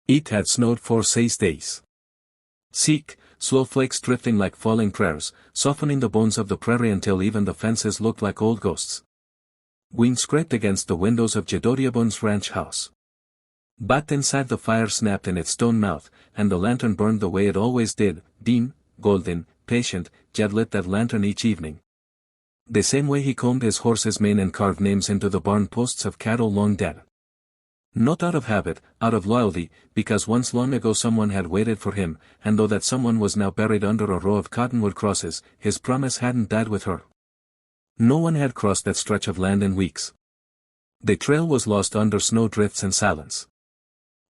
It had snowed for 6 days. Sick, slow flakes drifting like falling prayers, softening the bones of the prairie until even the fences looked like old ghosts. Wind scraped against the windows of Jedoriabon's ranch house. But inside the fire snapped in its stone mouth, and the lantern burned the way it always did, dim, golden, patient. Jed lit that lantern each evening. The same way he combed his horse's mane and carved names into the barn posts of cattle long dead. Not out of habit, out of loyalty, because once long ago someone had waited for him, and though that someone was now buried under a row of cottonwood crosses, his promise hadn't died with her. No one had crossed that stretch of land in weeks. The trail was lost under snow drifts and silence.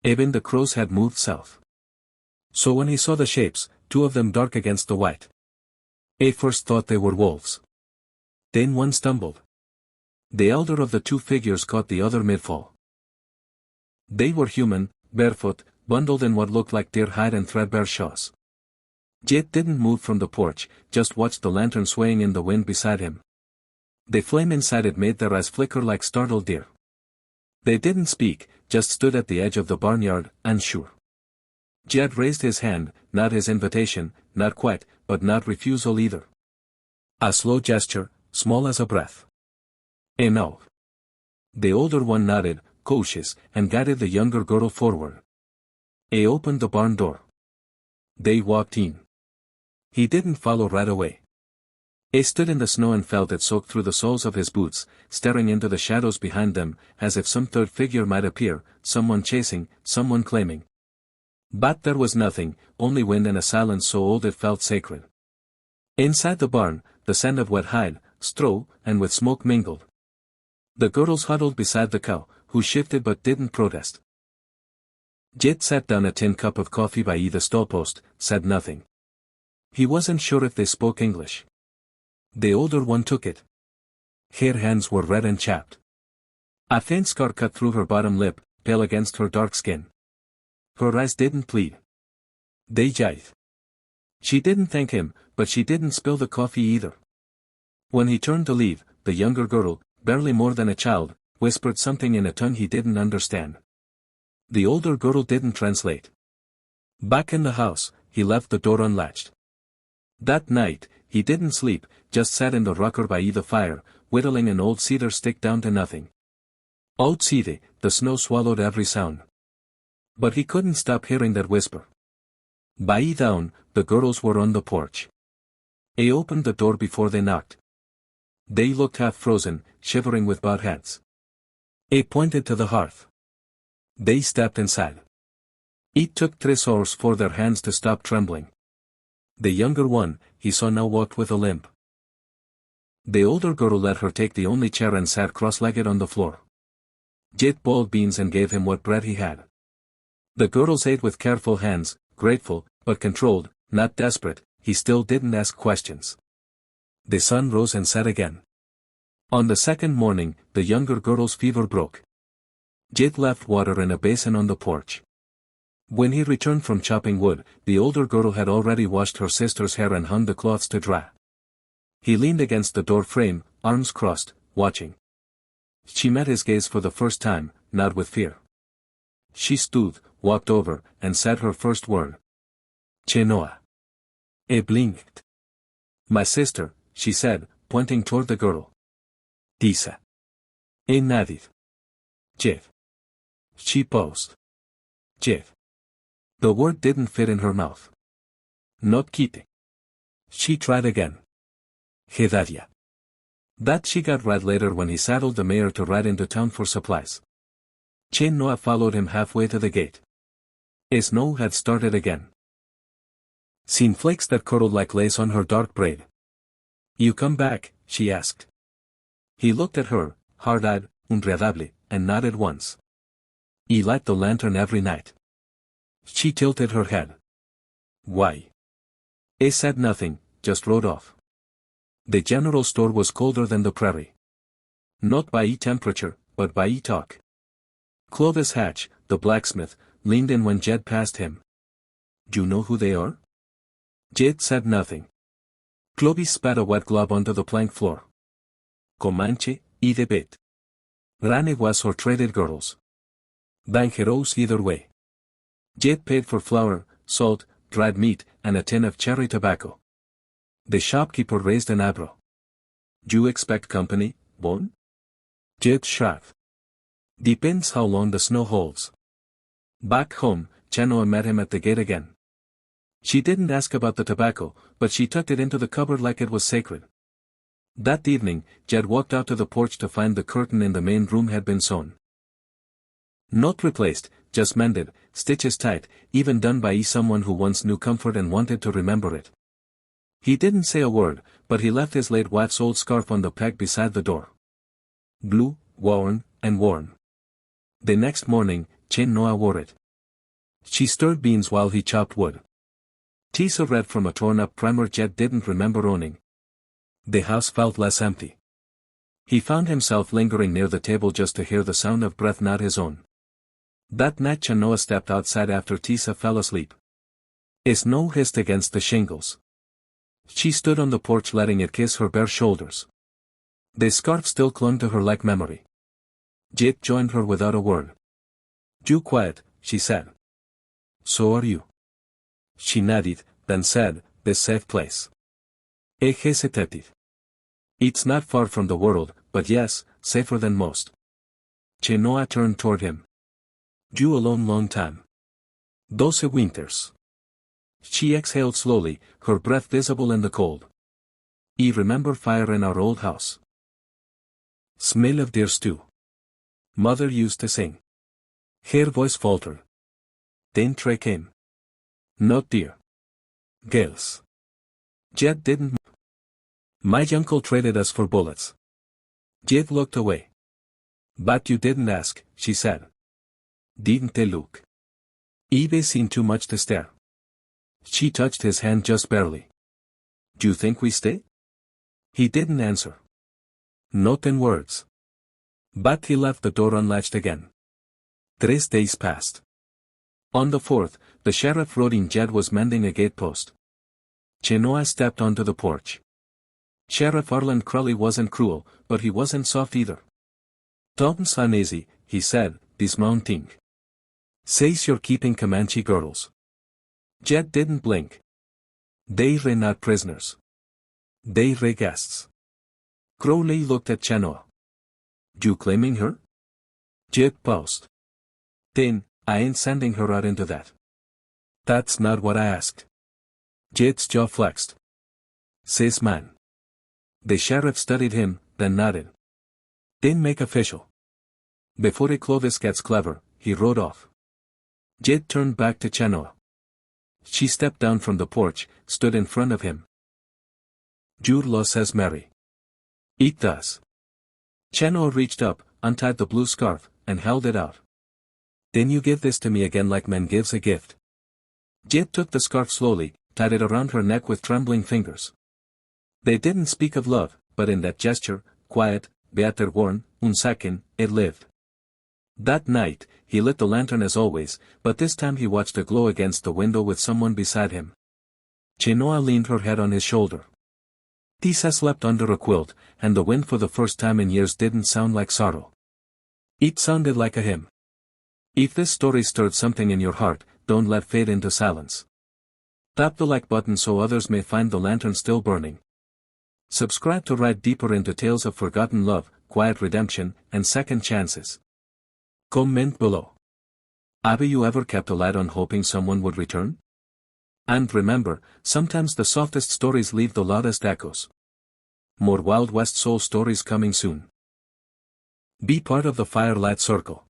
Even the crows had moved south. So when he saw the shapes, two of them dark against the white, he first thought they were wolves. Then one stumbled. The elder of the two figures caught the other mid-fall. They were human, barefoot, bundled in what looked like deer hide and threadbare shawls. Jed didn't move from the porch, just watched the lantern swaying in the wind beside him. The flame inside it made their eyes flicker like startled deer. They didn't speak, just stood at the edge of the barnyard, unsure. Jed raised his hand, not his invitation, not quite, but not refusal either. A slow gesture, small as a breath. Enough. The older one nodded, cautious, and guided the younger girl forward. He opened the barn door. They walked in. He didn't follow right away. He stood in the snow and felt it soak through the soles of his boots, staring into the shadows behind them, as if some third figure might appear, someone chasing, someone claiming. But there was nothing, only wind and a silence so old it felt sacred. Inside the barn, the scent of wet hide, straw, and with smoke mingled. The girls huddled beside the cow, who shifted but didn't protest. Jed sat down a tin cup of coffee by either stallpost, said nothing. He wasn't sure if they spoke English. The older one took it. Her hands were red and chapped. A thin scar cut through her bottom lip, pale against her dark skin. Her eyes didn't plead. They jithed. She didn't thank him, but she didn't spill the coffee either. When he turned to leave, the younger girl, barely more than a child, whispered something in a tongue he didn't understand. The older girl didn't translate. Back in the house, he left the door unlatched. That night, he didn't sleep, just sat in the rocker by the fire, whittling an old cedar stick down to nothing. Outside, the snow swallowed every sound. But he couldn't stop hearing that whisper. By down, the girls were on the porch. He opened the door before they knocked. They looked half frozen, shivering with bowed heads. He pointed to the hearth. They stepped inside. It took 3 hours for their hands to stop trembling. The younger one, he saw now, walked with a limp. The older girl let her take the only chair and sat cross-legged on the floor. Jed boiled beans and gave him what bread he had. The girls ate with careful hands, grateful, but controlled, not desperate. He still didn't ask questions. The sun rose and set again. On the second morning, the younger girl's fever broke. Jed left water in a basin on the porch. When he returned from chopping wood, the older girl had already washed her sister's hair and hung the cloths to dry. He leaned against the door frame, arms crossed, watching. She met his gaze for the first time, not with fear. She stood, walked over, and said her first word. Chenoa. He blinked. My sister, she said, pointing toward the girl. Tisa. E native. Jeff. She paused. Jeff. The word didn't fit in her mouth. Not Kite. She tried again. Hedaria. That she got right later when he saddled the mare to ride into town for supplies. Chenoa followed him halfway to the gate. Snow had started again. Seen flakes that curled like lace on her dark braid. You come back, she asked. He looked at her, hard-eyed, unreadable, and nodded once. He light the lantern every night. She tilted her head. Why? He said nothing, just rode off. The general store was colder than the prairie. Not by temperature, but by talk. Clovis Hatch, the blacksmith, leaned in when Jed passed him. Do you know who they are? Jed said nothing. Clovis spat a wet glob onto the plank floor. Comanche, y de bit. Ranewas or traded girls. Dangerous either way. Jed paid for flour, salt, dried meat, and a tin of cherry tobacco. The shopkeeper raised an eyebrow. "You expect company, Bon?" Jed shrugged. "Depends how long the snow holds." Back home, Chenoa met him at the gate again. She didn't ask about the tobacco, but she tucked it into the cupboard like it was sacred. That evening, Jed walked out to the porch to find the curtain in the main room had been sewn. Not replaced, just mended, stitches tight, even done by someone who once knew comfort and wanted to remember it. He didn't say a word, but he left his late wife's old scarf on the peg beside the door. Blue, worn, and worn. The next morning, Chenoa wore it. She stirred beans while he chopped wood. Tisa read from a torn-up primer Jed didn't remember owning. The house felt less empty. He found himself lingering near the table just to hear the sound of breath not his own. That night Chenoa stepped outside after Tisa fell asleep. Snow hissed against the shingles. She stood on the porch letting it kiss her bare shoulders. The scarf still clung to her like memory. Jed joined her without a word. "You quiet," she said. "So are you." She nodded, then said, "This safe place." He hesitated. "It's not far from the world, but yes, safer than most." Chenoa turned toward him. "You alone long time." 12 winters. She exhaled slowly, her breath visible in the cold. "I remember fire in our old house. Smell of deer stew. Mother used to sing." Her voice faltered. Then Trey came. "Not deer. Girls." Jed didn't move. "My uncle traded us for bullets." Jed looked away. "But you didn't ask," she said. "Didn't they look? Eve seen too much to stare." She touched his hand just barely. "Do you think we stay?" He didn't answer. Not in words. But he left the door unlatched again. 3 days passed. On the 4th, the sheriff rode in. Jed was mending a gatepost. Chenoa stepped onto the porch. Sheriff Arland Crowley wasn't cruel, but he wasn't soft either. "Tom's uneasy," he said, dismounting. "Says you're keeping Comanche girls." Jed didn't blink. "They re not prisoners. They re guests." Crowley looked at Chenoa. "You claiming her?" Jed paused. "Then, I ain't sending her out into that." "That's not what I asked." Jed's jaw flexed. "Says man." The sheriff studied him, then nodded. "Then make official. Before Clovis gets clever," he rode off. Jed turned back to Chenoa. She stepped down from the porch, stood in front of him. "Your law says marry." "It does." Chenoa reached up, untied the blue scarf, and held it out. "Then you give this to me again like man gives a gift." Jed took the scarf slowly, tied it around her neck with trembling fingers. They didn't speak of love, but in that gesture, quiet, beater worn, un second, it lived. That night, he lit the lantern as always, but this time he watched a glow against the window with someone beside him. Chenoa leaned her head on his shoulder. Tisa slept under a quilt, and the wind for the first time in years didn't sound like sorrow. It sounded like a hymn. If this story stirred something in your heart, don't let fade into silence. Tap the like button so others may find the lantern still burning. Subscribe to ride deeper into tales of forgotten love, quiet redemption, and second chances. Comment below. Have you ever kept a light on hoping someone would return? And remember, sometimes the softest stories leave the loudest echoes. More Wild West soul stories coming soon. Be part of the Firelight Circle.